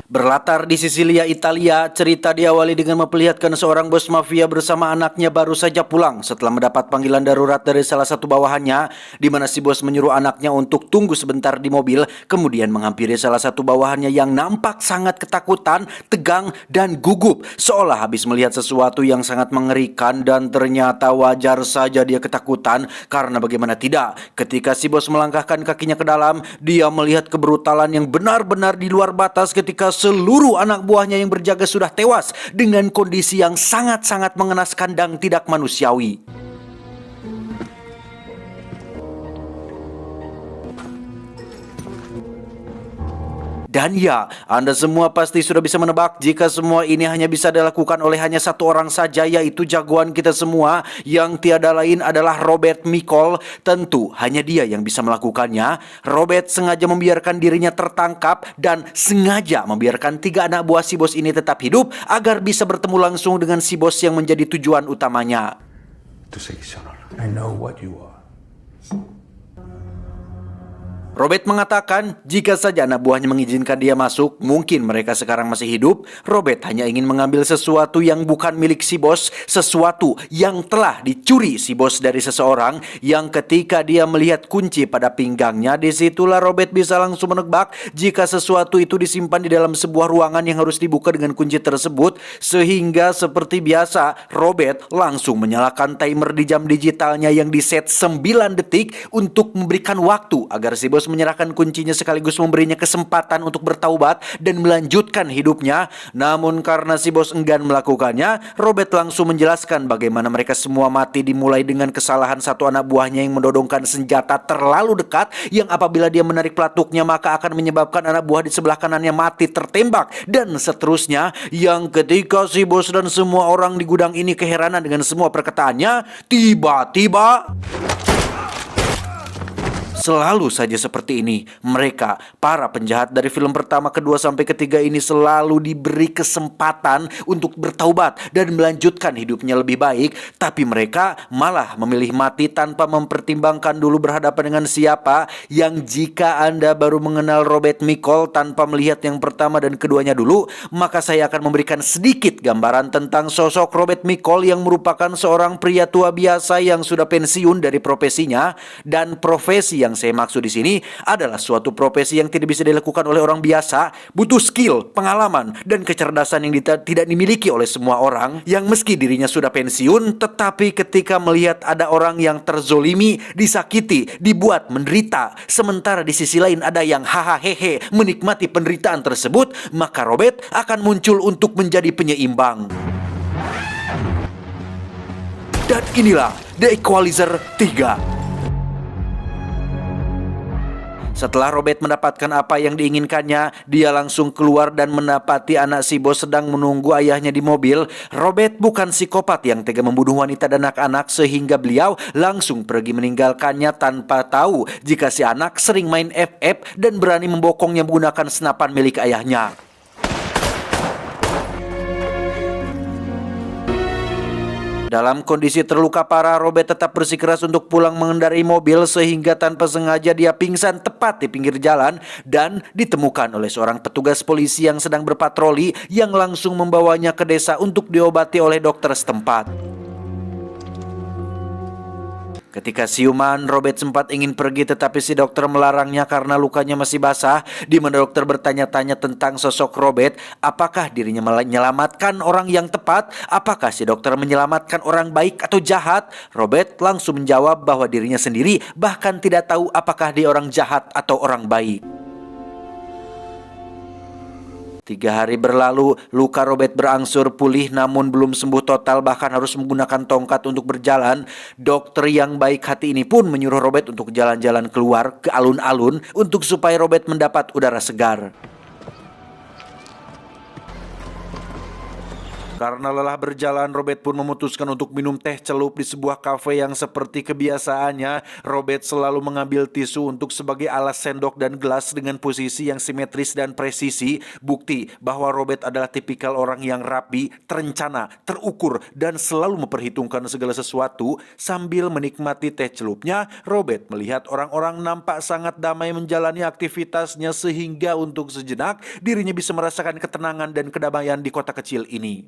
Berlatar di Sisilia, Italia, cerita diawali dengan memperlihatkan seorang bos mafia bersama anaknya baru saja pulang setelah mendapat panggilan darurat dari salah satu bawahannya, di mana si bos menyuruh anaknya untuk tunggu sebentar di mobil, kemudian menghampiri salah satu bawahannya yang nampak sangat ketakutan, tegang, dan gugup, seolah habis melihat sesuatu yang sangat mengerikan. Dan ternyata wajar saja dia ketakutan, karena bagaimana tidak, ketika si bos melangkahkan kakinya ke dalam, dia melihat kebrutalan yang benar-benar di luar batas ketika seluruh anak buahnya yang berjaga sudah tewas dengan kondisi yang sangat-sangat mengenaskan dan tidak manusiawi. Dan ya, Anda semua pasti sudah bisa menebak jika semua ini hanya bisa dilakukan oleh hanya satu orang saja, yaitu jagoan kita semua yang tiada lain adalah Robert Michael. Tentu hanya dia yang bisa melakukannya. Robert sengaja membiarkan dirinya tertangkap dan sengaja membiarkan 3 anak buah si bos ini tetap hidup agar bisa bertemu langsung dengan si bos yang menjadi tujuan utamanya. I know what you are. Robert mengatakan jika saja anak buahnya mengizinkan dia masuk, mungkin mereka sekarang masih hidup. Robert hanya ingin mengambil sesuatu yang bukan milik si bos, sesuatu yang telah dicuri si bos dari seseorang, yang ketika dia melihat kunci pada pinggangnya, disitulah Robert bisa langsung menebak jika sesuatu itu disimpan di dalam sebuah ruangan yang harus dibuka dengan kunci tersebut. Sehingga seperti biasa, Robert langsung menyalakan timer di jam digitalnya yang diset 9 detik untuk memberikan waktu agar si bos menyerahkan kuncinya sekaligus memberinya kesempatan untuk bertaubat dan melanjutkan hidupnya. Namun karena si bos enggan melakukannya, Robert langsung menjelaskan bagaimana mereka semua mati dimulai dengan kesalahan satu anak buahnya yang mendodongkan senjata terlalu dekat, yang apabila dia menarik pelatuknya maka akan menyebabkan anak buah di sebelah kanannya mati tertembak, dan seterusnya. Yang ketika si bos dan semua orang di gudang ini keheranan dengan semua perkataannya, tiba-tiba selalu saja seperti ini. Mereka, para penjahat dari film pertama, kedua, sampai ketiga ini selalu diberi kesempatan untuk bertaubat dan melanjutkan hidupnya lebih baik. Tapi mereka malah memilih mati tanpa mempertimbangkan dulu berhadapan dengan siapa. Yang jika Anda baru mengenal Robert Michael tanpa melihat yang pertama dan keduanya dulu, maka saya akan memberikan sedikit gambaran tentang sosok Robert Michael, yang merupakan seorang pria tua biasa yang sudah pensiun dari profesinya. Dan profesi yang saya maksud di sini adalah suatu profesi yang tidak bisa dilakukan oleh orang biasa, butuh skill, pengalaman, dan kecerdasan yang tidak dimiliki oleh semua orang. Yang meski dirinya sudah pensiun, tetapi ketika melihat ada orang yang terzolimi, disakiti, dibuat menderita, sementara di sisi lain ada yang hahaha menikmati penderitaan tersebut, maka Robert akan muncul untuk menjadi penyeimbang. Dan inilah The Equalizer 3. Setelah Robert mendapatkan apa yang diinginkannya, dia langsung keluar dan mendapati anak si bos sedang menunggu ayahnya di mobil. Robert bukan psikopat yang tega membunuh wanita dan anak-anak, sehingga beliau langsung pergi meninggalkannya tanpa tahu jika si anak sering main FF dan berani membokongnya menggunakan senapan milik ayahnya. Dalam kondisi terluka parah, Robert tetap bersikeras untuk pulang mengendarai mobil, sehingga tanpa sengaja dia pingsan tepat di pinggir jalan dan ditemukan oleh seorang petugas polisi yang sedang berpatroli, yang langsung membawanya ke desa untuk diobati oleh dokter setempat. Ketika siuman, Robert sempat ingin pergi, tetapi si dokter melarangnya karena lukanya masih basah. Di mana dokter bertanya-tanya tentang sosok Robert, apakah dirinya menyelamatkan orang yang tepat? Apakah si dokter menyelamatkan orang baik atau jahat? Robert langsung menjawab bahwa dirinya sendiri bahkan tidak tahu apakah dia orang jahat atau orang baik. 3 hari berlalu, luka Robert berangsur pulih namun belum sembuh total, bahkan harus menggunakan tongkat untuk berjalan. Dokter yang baik hati ini pun menyuruh Robert untuk jalan-jalan keluar ke alun-alun untuk supaya Robert mendapat udara segar. Karena lelah berjalan, Robert pun memutuskan untuk minum teh celup di sebuah kafe yang seperti kebiasaannya. Robert selalu mengambil tisu untuk sebagai alas sendok dan gelas dengan posisi yang simetris dan presisi. Bukti bahwa Robert adalah tipikal orang yang rapi, terencana, terukur, dan selalu memperhitungkan segala sesuatu. Sambil menikmati teh celupnya, Robert melihat orang-orang nampak sangat damai menjalani aktivitasnya sehingga untuk sejenak dirinya bisa merasakan ketenangan dan kedamaian di kota kecil ini.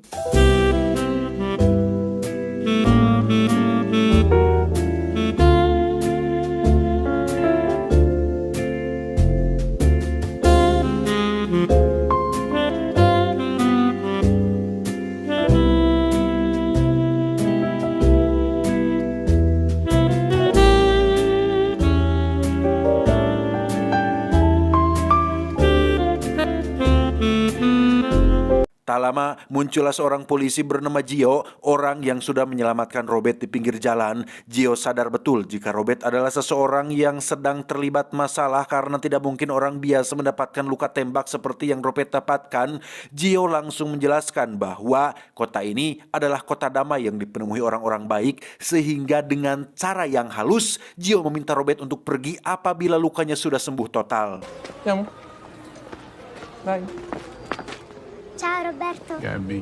Tak lama muncullah seorang polisi bernama Gio, orang yang sudah menyelamatkan Robert di pinggir jalan. Gio sadar betul jika Robert adalah seseorang yang sedang terlibat masalah karena tidak mungkin orang biasa mendapatkan luka tembak seperti yang Robert dapatkan. Gio langsung menjelaskan bahwa kota ini adalah kota damai yang dipenuhi orang-orang baik, sehingga dengan cara yang halus Gio meminta Robert untuk pergi apabila lukanya sudah sembuh total. Andiamo. Dai. Ciao Roberto. Gabby.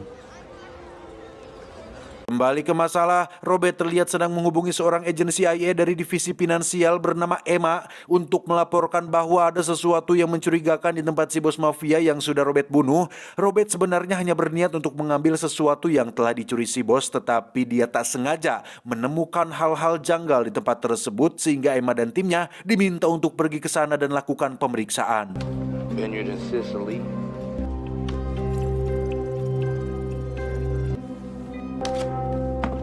Kembali ke masalah, Robert terlihat sedang menghubungi seorang agen CIA dari divisi finansial bernama Emma untuk melaporkan bahwa ada sesuatu yang mencurigakan di tempat si bos mafia yang sudah Robert bunuh. Robert sebenarnya hanya berniat untuk mengambil sesuatu yang telah dicuri si bos, tetapi dia tak sengaja menemukan hal-hal janggal di tempat tersebut sehingga Emma dan timnya diminta untuk pergi ke sana dan lakukan pemeriksaan. Vineyard in Sicily.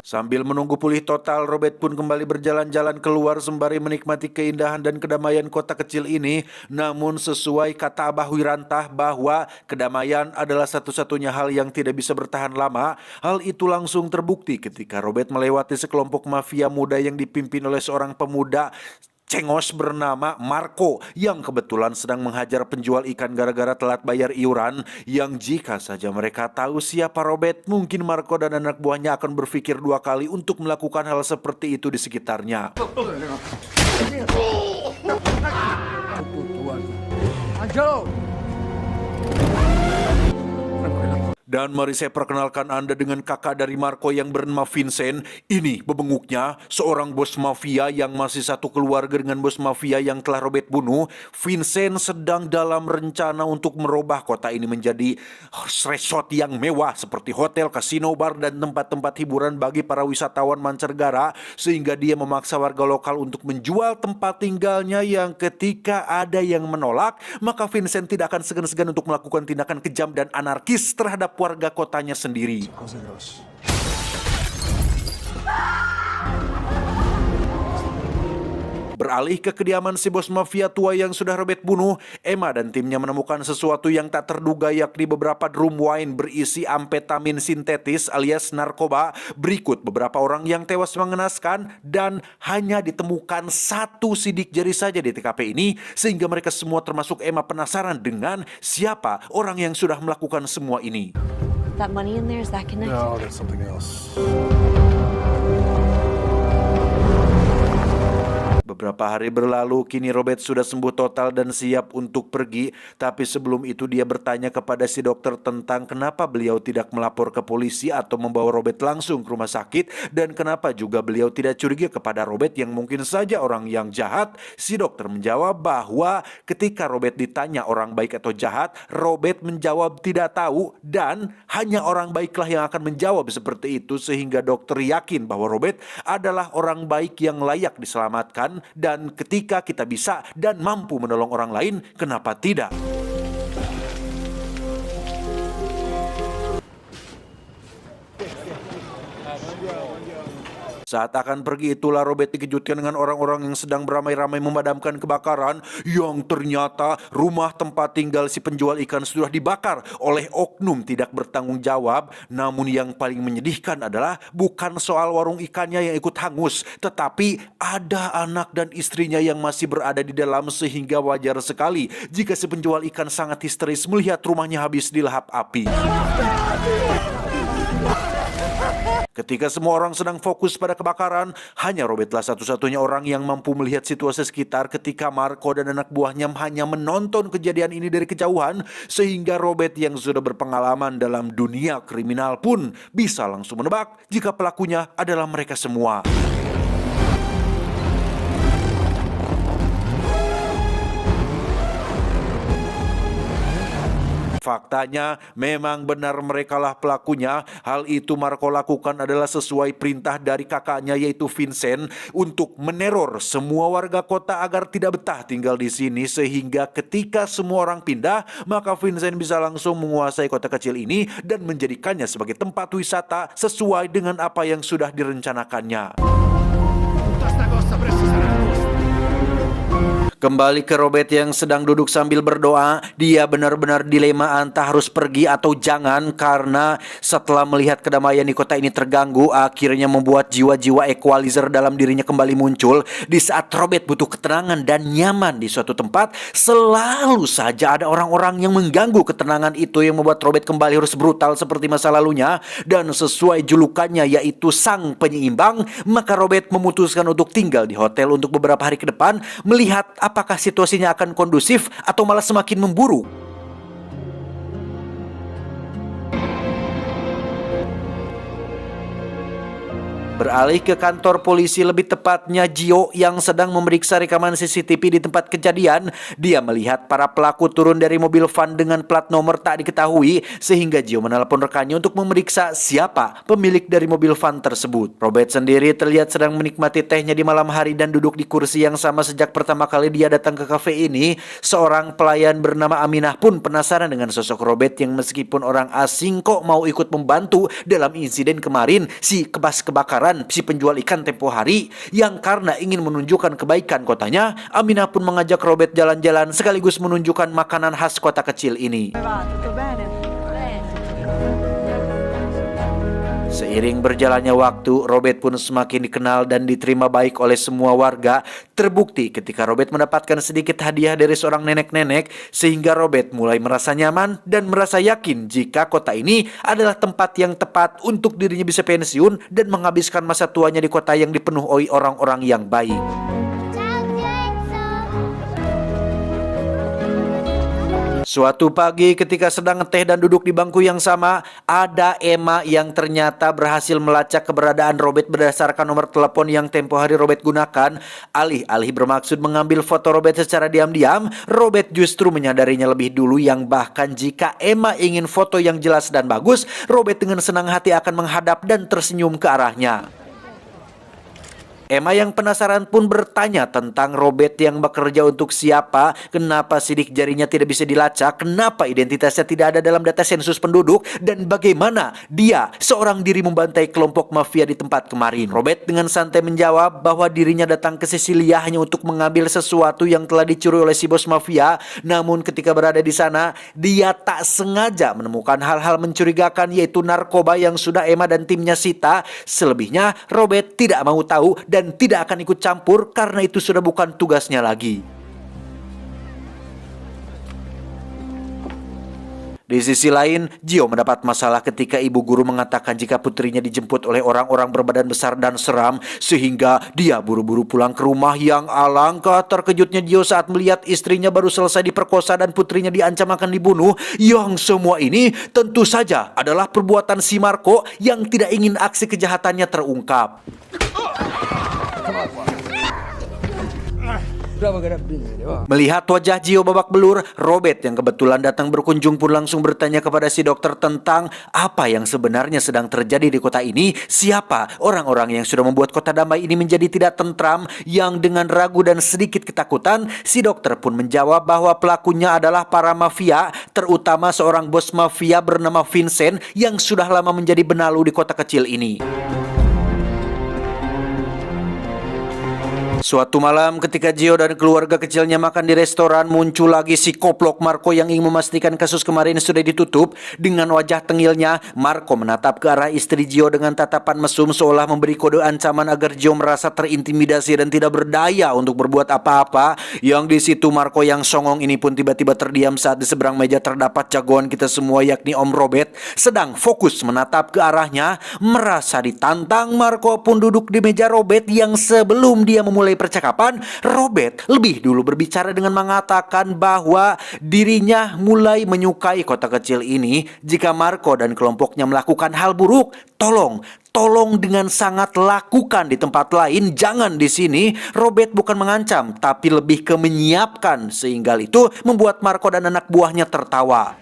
Sambil menunggu pulih total, Robert pun kembali berjalan-jalan keluar sembari menikmati keindahan dan kedamaian kota kecil ini. Namun sesuai kata Abah Wirantah bahwa kedamaian adalah satu-satunya hal yang tidak bisa bertahan lama. Hal itu langsung terbukti ketika Robert melewati sekelompok mafia muda yang dipimpin oleh seorang pemuda cengos bernama Marco yang kebetulan sedang menghajar penjual ikan gara-gara telat bayar iuran. Yang jika saja mereka tahu siapa Robert, mungkin Marco dan anak buahnya akan berpikir dua kali untuk melakukan hal seperti itu di sekitarnya. Dan mari saya perkenalkan Anda dengan kakak dari Marco yang bernama Vincent. Ini bebenguknya, seorang bos mafia yang masih satu keluarga dengan bos mafia yang telah Robert bunuh. Vincent sedang dalam rencana untuk merubah kota ini menjadi resort yang mewah seperti hotel, kasino, bar, dan tempat-tempat hiburan bagi para wisatawan mancanegara, sehingga dia memaksa warga lokal untuk menjual tempat tinggalnya yang ketika ada yang menolak, maka Vincent tidak akan segan-segan untuk melakukan tindakan kejam dan anarkis terhadap warga kotanya sendiri. Beralih ke kediaman si bos mafia tua yang sudah Robert bunuh, Emma dan timnya menemukan sesuatu yang tak terduga, yakni beberapa drum wine berisi amfetamin sintetis alias narkoba. Berikut beberapa orang yang tewas mengenaskan dan hanya ditemukan satu sidik jari saja di TKP ini, sehingga mereka semua termasuk Emma penasaran dengan siapa orang yang sudah melakukan semua ini. That money in there, is that connected? No, that's something else. Beberapa hari berlalu, kini Robert sudah sembuh total dan siap untuk pergi. Tapi sebelum itu dia bertanya kepada si dokter tentang kenapa beliau tidak melapor ke polisi atau membawa Robert langsung ke rumah sakit. Dan kenapa juga beliau tidak curiga kepada Robert yang mungkin saja orang yang jahat. Si dokter menjawab bahwa ketika Robert ditanya orang baik atau jahat, Robert menjawab tidak tahu dan hanya orang baiklah yang akan menjawab seperti itu. Sehingga dokter yakin bahwa Robert adalah orang baik yang layak diselamatkan. Dan ketika kita bisa dan mampu menolong orang lain, kenapa tidak? Saat akan pergi itulah Robert dikejutkan dengan orang-orang yang sedang beramai-ramai memadamkan kebakaran, yang ternyata rumah tempat tinggal si penjual ikan sudah dibakar oleh oknum tidak bertanggung jawab. Namun yang paling menyedihkan adalah bukan soal warung ikannya yang ikut hangus, tetapi ada anak dan istrinya yang masih berada di dalam, sehingga wajar sekali jika si penjual ikan sangat histeris melihat rumahnya habis dilahap api. Ketika semua orang sedang fokus pada kebakaran, hanya Robetlah satu-satunya orang yang mampu melihat situasi sekitar ketika Marco dan anak buahnya hanya menonton kejadian ini dari kejauhan, sehingga Robert yang sudah berpengalaman dalam dunia kriminal pun bisa langsung menebak jika pelakunya adalah mereka semua. Faktanya memang benar merekalah pelakunya. Hal itu Marco lakukan adalah sesuai perintah dari kakaknya yaitu Vincent untuk meneror semua warga kota agar tidak betah tinggal di sini, sehingga ketika semua orang pindah maka Vincent bisa langsung menguasai kota kecil ini dan menjadikannya sebagai tempat wisata sesuai dengan apa yang sudah direncanakannya. Kembali ke Robert yang sedang duduk sambil berdoa, dia benar-benar dilema antara harus pergi atau jangan, karena setelah melihat kedamaian di kota ini terganggu, akhirnya membuat jiwa-jiwa equalizer dalam dirinya kembali muncul. Di saat Robert butuh ketenangan dan nyaman di suatu tempat, selalu saja ada orang-orang yang mengganggu ketenangan itu yang membuat Robert kembali harus brutal seperti masa lalunya. Dan sesuai julukannya yaitu sang penyeimbang, maka Robert memutuskan untuk tinggal di hotel untuk beberapa hari ke depan, melihat apakah situasinya akan kondusif atau malah semakin memburuk. Beralih ke kantor polisi, lebih tepatnya Gio yang sedang memeriksa rekaman CCTV di tempat kejadian. Dia melihat para pelaku turun dari mobil van dengan plat nomor tak diketahui, sehingga Gio menelepon rekannya untuk memeriksa siapa pemilik dari mobil van tersebut. Robert sendiri terlihat sedang menikmati tehnya di malam hari dan duduk di kursi yang sama sejak pertama kali dia datang ke kafe ini. Seorang pelayan bernama Aminah pun penasaran dengan sosok Robert yang meskipun orang asing kok mau ikut membantu dalam insiden kemarin si kebakaran si penjual ikan tempo hari, yang karena ingin menunjukkan kebaikan kotanya, Aminah pun mengajak Robert jalan-jalan sekaligus menunjukkan makanan khas kota kecil ini. Seiring berjalannya waktu, Robert pun semakin dikenal dan diterima baik oleh semua warga. Terbukti ketika Robert mendapatkan sedikit hadiah dari seorang nenek-nenek, sehingga Robert mulai merasa nyaman dan merasa yakin jika kota ini adalah tempat yang tepat untuk dirinya bisa pensiun dan menghabiskan masa tuanya di kota yang dipenuhi orang-orang yang baik. Suatu pagi ketika sedang ngeteh dan duduk di bangku yang sama, ada Emma yang ternyata berhasil melacak keberadaan Robert berdasarkan nomor telepon yang tempo hari Robert gunakan. Alih-alih bermaksud mengambil foto Robert secara diam-diam, Robert justru menyadarinya lebih dulu, yang bahkan jika Emma ingin foto yang jelas dan bagus, Robert dengan senang hati akan menghadap dan tersenyum ke arahnya. Emma yang penasaran pun bertanya tentang Robert yang bekerja untuk siapa, kenapa sidik jarinya tidak bisa dilacak, kenapa identitasnya tidak ada dalam data sensus penduduk, dan bagaimana dia seorang diri membantai kelompok mafia di tempat kemarin. Robert dengan santai menjawab bahwa dirinya datang ke Sisilia hanya untuk mengambil sesuatu yang telah dicuri oleh si bos mafia. Namun ketika berada di sana, dia tak sengaja menemukan hal-hal mencurigakan, yaitu narkoba yang sudah Emma dan timnya sita. Selebihnya Robert tidak mau tahu dan tidak akan ikut campur karena itu sudah bukan tugasnya lagi. Di sisi lain, Gio mendapat masalah ketika ibu guru mengatakan jika putrinya dijemput oleh orang-orang berbadan besar dan seram, sehingga dia buru-buru pulang ke rumah. Yang alangkah terkejutnya Gio saat melihat istrinya baru selesai diperkosa dan putrinya diancam akan dibunuh. Yang semua ini tentu saja adalah perbuatan si Marco yang tidak ingin aksi kejahatannya terungkap. Melihat wajah Gio babak belur, Robert yang kebetulan datang berkunjung pun langsung bertanya kepada si dokter tentang apa yang sebenarnya sedang terjadi di kota ini. Siapa orang-orang yang sudah membuat kota damai ini menjadi tidak tentram. Yang dengan ragu dan sedikit ketakutan, si dokter pun menjawab bahwa pelakunya adalah para mafia, terutama seorang bos mafia bernama Vincent yang sudah lama menjadi benalu di kota kecil ini. Suatu malam ketika Gio dan keluarga kecilnya makan di restoran, muncul lagi si koplok Marco yang ingin memastikan kasus kemarin sudah ditutup. Dengan wajah tengilnya, Marco menatap ke arah istri Gio dengan tatapan mesum seolah memberi kode ancaman agar Gio merasa terintimidasi dan tidak berdaya untuk berbuat apa-apa. Yang di situ Marco yang songong ini pun tiba-tiba terdiam saat di seberang meja terdapat jagoan kita semua yakni Om Robert sedang fokus menatap ke arahnya. Merasa ditantang, Marco pun duduk di meja Robert yang sebelum dia memulai percakapan, Robert lebih dulu berbicara dengan mengatakan bahwa dirinya mulai menyukai kota kecil ini. Jika Marco dan kelompoknya melakukan hal buruk, tolong dengan sangat lakukan di tempat lain, jangan di sini. Robert bukan mengancam, tapi lebih ke menyiapkan, sehingga itu membuat Marco dan anak buahnya tertawa.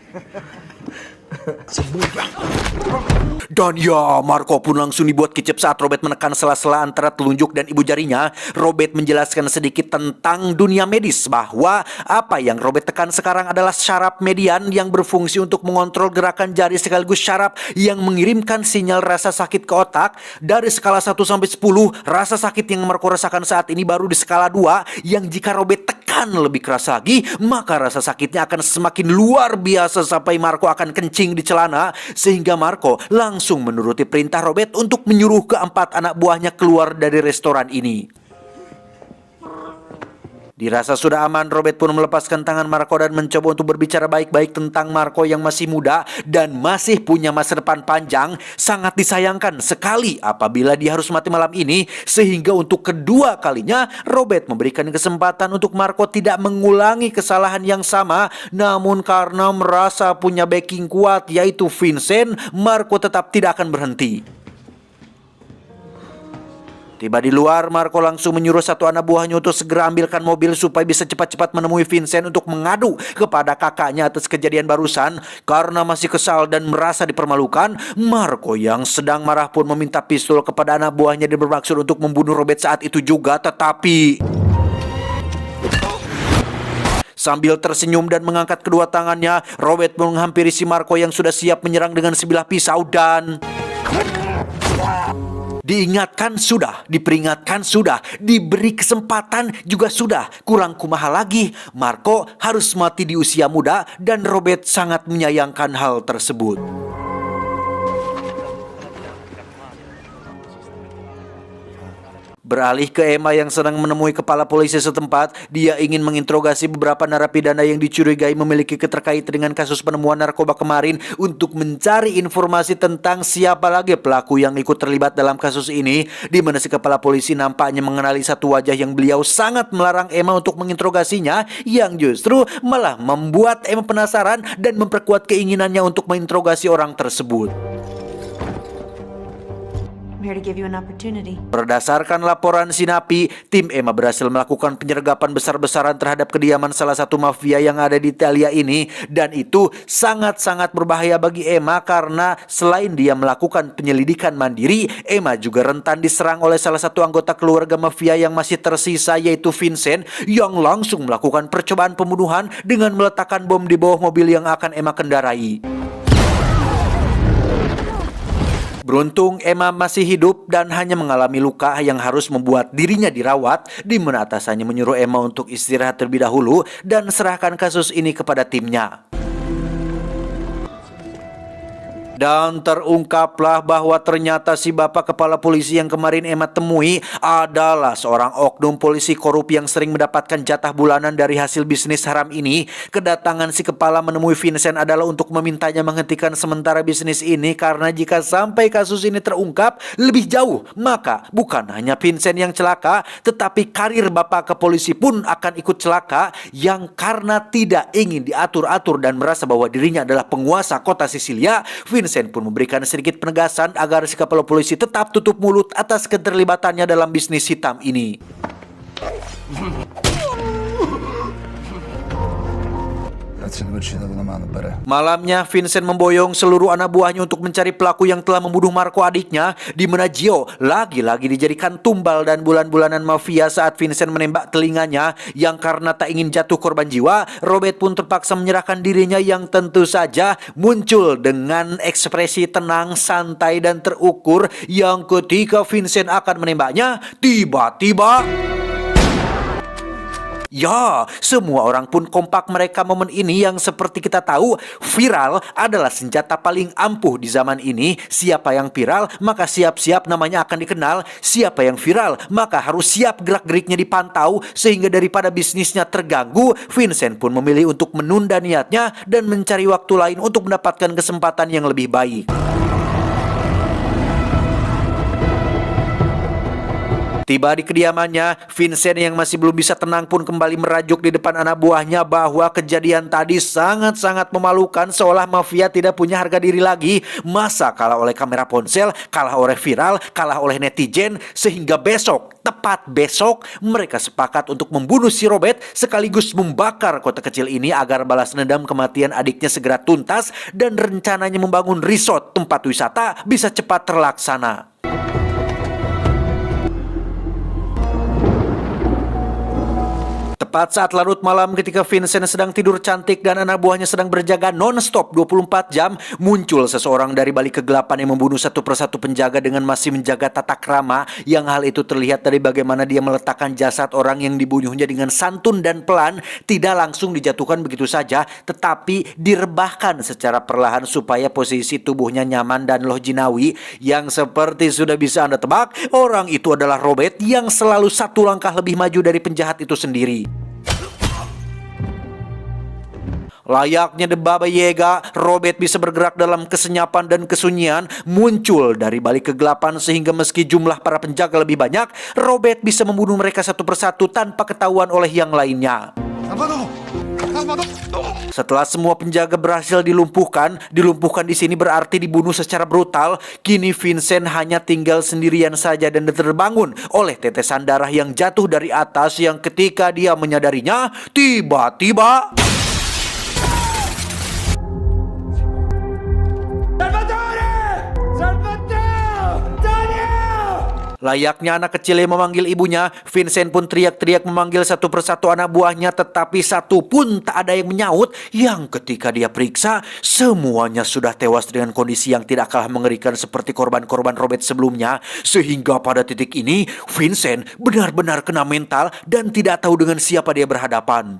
Dan ya, Marco pun langsung dibuat kicep saat Robert menekan sela-sela antara telunjuk dan ibu jarinya. Robert menjelaskan sedikit tentang dunia medis bahwa apa yang Robert tekan sekarang adalah syaraf median yang berfungsi untuk mengontrol gerakan jari sekaligus syaraf yang mengirimkan sinyal rasa sakit ke otak. Dari skala 1 sampai 10, rasa sakit yang Marco rasakan saat ini baru di skala 2, yang jika Robert tekan lebih keras lagi, maka rasa sakitnya akan semakin luar biasa sampai Marco akan kencing di celana, sehingga Marco langsung menuruti perintah Robert untuk menyuruh keempat anak buahnya keluar dari restoran ini. Dirasa sudah aman, Robert pun melepaskan tangan Marco dan mencoba untuk berbicara baik-baik tentang Marco yang masih muda dan masih punya masa depan panjang. Sangat disayangkan sekali apabila dia harus mati malam ini, sehingga untuk kedua kalinya Robert memberikan kesempatan untuk Marco tidak mengulangi kesalahan yang sama. Namun karena merasa punya backing kuat yaitu Vincent, Marco tetap tidak akan berhenti. Tiba di luar, Marco langsung menyuruh satu anak buahnya untuk segera ambilkan mobil supaya bisa cepat-cepat menemui Vincent untuk mengadu kepada kakaknya atas kejadian barusan. Karena masih kesal dan merasa dipermalukan, Marco yang sedang marah pun meminta pistol kepada anak buahnya dan bermaksud untuk membunuh Robert saat itu juga. Tetapi sambil tersenyum dan mengangkat kedua tangannya, Robert menghampiri si Marco yang sudah siap menyerang dengan sebilah pisau dan diingatkan sudah, diperingatkan sudah, diberi kesempatan juga sudah. Kurang kumaha lagi, Marco harus mati di usia muda dan Robert sangat menyayangkan hal tersebut. Beralih ke Emma yang sedang menemui kepala polisi setempat. Dia ingin menginterogasi beberapa narapidana yang dicurigai memiliki keterkaitan dengan kasus penemuan narkoba kemarin untuk mencari informasi tentang siapa lagi pelaku yang ikut terlibat dalam kasus ini. Di mana si kepala polisi nampaknya mengenali satu wajah yang beliau sangat melarang Emma untuk menginterogasinya, yang justru malah membuat Emma penasaran dan memperkuat keinginannya untuk menginterogasi orang tersebut. Here to give you an opportunity. Berdasarkan laporan Sinapi, tim Emma berhasil melakukan penyergapan besar-besaran terhadap kediaman salah satu mafia yang ada di Italia ini, dan itu sangat-sangat berbahaya bagi Emma karena selain dia melakukan penyelidikan mandiri, Emma juga rentan diserang oleh salah satu anggota keluarga mafia yang masih tersisa yaitu Vincent, yang langsung melakukan percobaan pembunuhan dengan meletakkan bom di bawah mobil yang akan Emma kendarai. Beruntung Emma masih hidup dan hanya mengalami luka yang harus membuat dirinya dirawat, di mana atasannya menyuruh Emma untuk istirahat terlebih dahulu dan serahkan kasus ini kepada timnya. Dan terungkaplah bahwa ternyata si bapak kepala polisi yang kemarin Emma temui adalah seorang oknum polisi korup yang sering mendapatkan jatah bulanan dari hasil bisnis haram ini. Kedatangan si kepala menemui Vincent adalah untuk memintanya menghentikan sementara bisnis ini, karena jika sampai kasus ini terungkap lebih jauh, maka bukan hanya Vincent yang celaka, tetapi karir bapak kepolisi pun akan ikut celaka, yang karena tidak ingin diatur-atur dan merasa bahwa dirinya adalah penguasa kota Sisilia, Vincent pun memberikan sedikit penegasan agar si kepala polisi tetap tutup mulut atas keterlibatannya dalam bisnis hitam ini. Malamnya Vincent memboyong seluruh anak buahnya untuk mencari pelaku yang telah membunuh Marco adiknya, di mana Gio lagi-lagi dijadikan tumbal dan bulan-bulanan mafia saat Vincent menembak telinganya, yang karena tak ingin jatuh korban jiwa, Robert pun terpaksa menyerahkan dirinya yang tentu saja muncul dengan ekspresi tenang, santai dan terukur, yang ketika Vincent akan menembaknya, tiba-tiba Ya, semua orang pun kompak mereka momen ini yang seperti kita tahu, viral adalah senjata paling ampuh di zaman ini. Siapa yang viral, maka siap-siap namanya akan dikenal. Siapa yang viral, maka harus siap gerak-geriknya dipantau. Sehingga daripada bisnisnya terganggu, Vincent pun memilih untuk menunda niatnya dan mencari waktu lain untuk mendapatkan kesempatan yang lebih baik. Tiba di kediamannya, Vincent yang masih belum bisa tenang pun kembali merajuk di depan anak buahnya bahwa kejadian tadi sangat-sangat memalukan, seolah mafia tidak punya harga diri lagi. Masa kalah oleh kamera ponsel, kalah oleh viral, kalah oleh netizen, sehingga besok, tepat besok, mereka sepakat untuk membunuh si Robert sekaligus membakar kota kecil ini agar balas dendam kematian adiknya segera tuntas dan rencananya membangun resort tempat wisata bisa cepat terlaksana. Tepat saat larut malam ketika Vincent sedang tidur cantik dan anak buahnya sedang berjaga non-stop 24 jam, muncul seseorang dari balik kegelapan yang membunuh satu persatu penjaga dengan masih menjaga tata krama, yang hal itu terlihat dari bagaimana dia meletakkan jasad orang yang dibunuhnya dengan santun dan pelan, tidak langsung dijatuhkan begitu saja, tetapi direbahkan secara perlahan supaya posisi tubuhnya nyaman dan loh jinawi. Yang seperti sudah bisa Anda tebak, orang itu adalah Robert yang selalu satu langkah lebih maju dari penjahat itu sendiri. Layaknya The Baba Yaga, Robert bisa bergerak dalam kesenyapan dan kesunyian, muncul dari balik kegelapan sehingga meski jumlah para penjaga lebih banyak, Robert bisa membunuh mereka satu persatu tanpa ketahuan oleh yang lainnya. Setelah semua penjaga berhasil dilumpuhkan di sini berarti dibunuh secara brutal. Kini Vincent hanya tinggal sendirian saja dan terbangun oleh tetesan darah yang jatuh dari atas, yang ketika dia menyadarinya, tiba-tiba layaknya anak kecil yang memanggil ibunya, Vincent pun teriak-teriak memanggil satu persatu anak buahnya, tetapi satu pun tak ada yang menyaut. Yang ketika dia periksa, semuanya sudah tewas dengan kondisi yang tidak kalah mengerikan seperti korban-korban Robert sebelumnya. Sehingga pada titik ini, Vincent benar-benar kena mental dan tidak tahu dengan siapa dia berhadapan.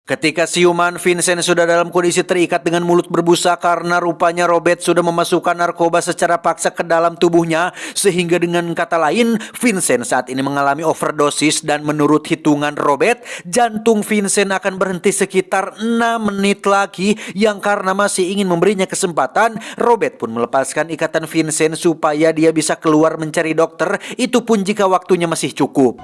Ketika siuman, Vincent sudah dalam kondisi terikat dengan mulut berbusa karena rupanya Robert sudah memasukkan narkoba secara paksa ke dalam tubuhnya. Sehingga dengan kata lain, Vincent saat ini mengalami overdosis dan menurut hitungan Robert, jantung Vincent akan berhenti sekitar 6 menit lagi, yang karena masih ingin memberinya kesempatan, Robert pun melepaskan ikatan Vincent supaya dia bisa keluar mencari dokter, itu pun jika waktunya masih cukup.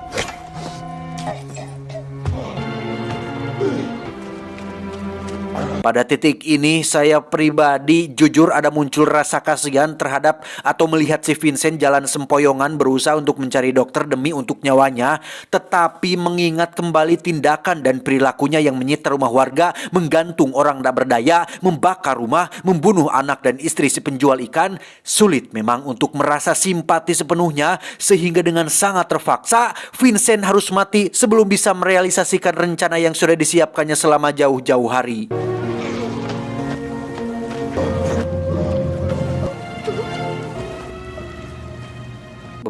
Pada titik ini saya pribadi jujur ada muncul rasa kasihan terhadap atau melihat si Vincent jalan sempoyongan berusaha untuk mencari dokter demi untuk nyawanya. Tetapi mengingat kembali tindakan dan perilakunya yang menyita rumah warga, menggantung orang tak berdaya, membakar rumah, membunuh anak dan istri si penjual ikan, sulit memang untuk merasa simpati sepenuhnya. Sehingga dengan sangat terpaksa Vincent harus mati sebelum bisa merealisasikan rencana yang sudah disiapkannya selama jauh-jauh hari.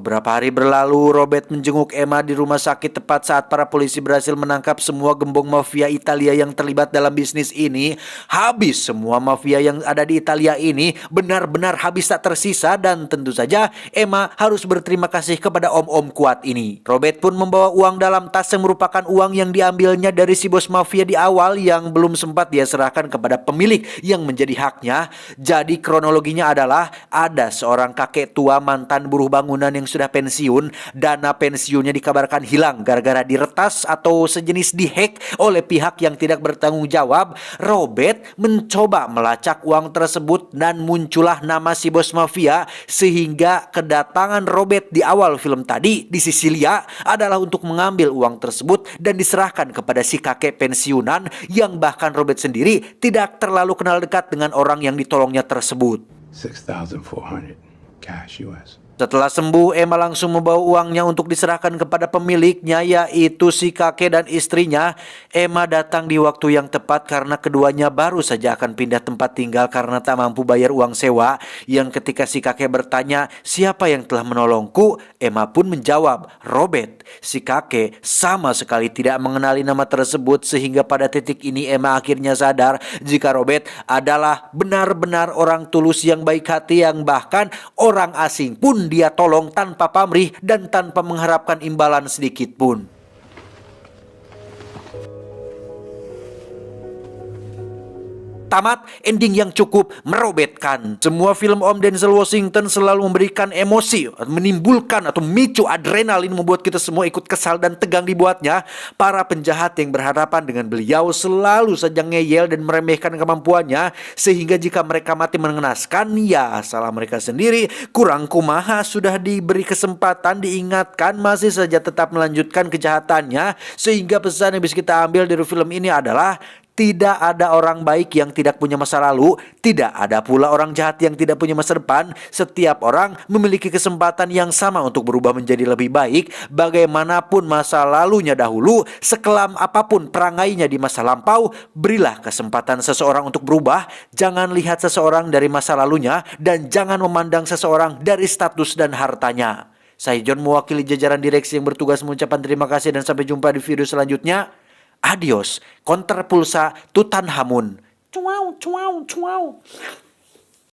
Beberapa hari berlalu, Robert menjenguk Emma di rumah sakit tepat saat para polisi berhasil menangkap semua gembong mafia Italia yang terlibat dalam bisnis ini. Habis semua mafia yang ada di Italia ini, benar-benar habis tak tersisa, dan tentu saja Emma harus berterima kasih kepada om-om kuat ini. Robert pun membawa uang dalam tas yang merupakan uang yang diambilnya dari si bos mafia di awal yang belum sempat dia serahkan kepada pemilik yang menjadi haknya. Jadi kronologinya adalah ada seorang kakek tua mantan buruh bangunan yang sudah pensiun. Dana pensiunnya dikabarkan hilang gara-gara diretas atau sejenis dihack oleh pihak yang tidak bertanggung jawab. Robert mencoba melacak uang tersebut dan muncullah nama si bos mafia, sehingga kedatangan Robert di awal film tadi di Sisilia adalah untuk mengambil uang tersebut dan diserahkan kepada si kakek pensiunan yang bahkan Robert sendiri tidak terlalu kenal dekat dengan orang yang ditolongnya tersebut. 6,400 cash US. Setelah sembuh, Emma langsung membawa uangnya untuk diserahkan kepada pemiliknya, yaitu si kakek dan istrinya. Emma datang di waktu yang tepat karena keduanya baru saja akan pindah tempat tinggal karena tak mampu bayar uang sewa. Yang ketika si kakek bertanya, siapa yang telah menolongku? Emma pun menjawab, Robert. Si kakek sama sekali tidak mengenali nama tersebut, sehingga pada titik ini Emma akhirnya sadar jika Robert adalah benar-benar orang tulus yang baik hati, yang bahkan orang asing pun dia tolong tanpa pamrih dan tanpa mengharapkan imbalan sedikit pun. Tamat, ending yang cukup merobetkan. Semua film Om Denzel Washington selalu memberikan emosi, menimbulkan atau memicu adrenalin, membuat kita semua ikut kesal dan tegang dibuatnya. Para penjahat yang berhadapan dengan beliau selalu saja ngeyel dan meremehkan kemampuannya, sehingga jika mereka mati mengenaskan, ya salah mereka sendiri. Kurang kumaha, sudah diberi kesempatan, diingatkan, masih saja tetap melanjutkan kejahatannya. Sehingga pesan yang bisa kita ambil dari film ini adalah tidak ada orang baik yang tidak punya masa lalu, tidak ada pula orang jahat yang tidak punya masa depan. Setiap orang memiliki kesempatan yang sama untuk berubah menjadi lebih baik. Bagaimanapun masa lalunya dahulu, sekelam apapun perangainya di masa lampau, berilah kesempatan seseorang untuk berubah. Jangan lihat seseorang dari masa lalunya, dan jangan memandang seseorang dari status dan hartanya. Saya John, mewakili jajaran direksi yang bertugas, mengucapkan terima kasih dan sampai jumpa di video selanjutnya. Adios, Kontrapulsa Tutankhamun. Cuau, cuau, cuau.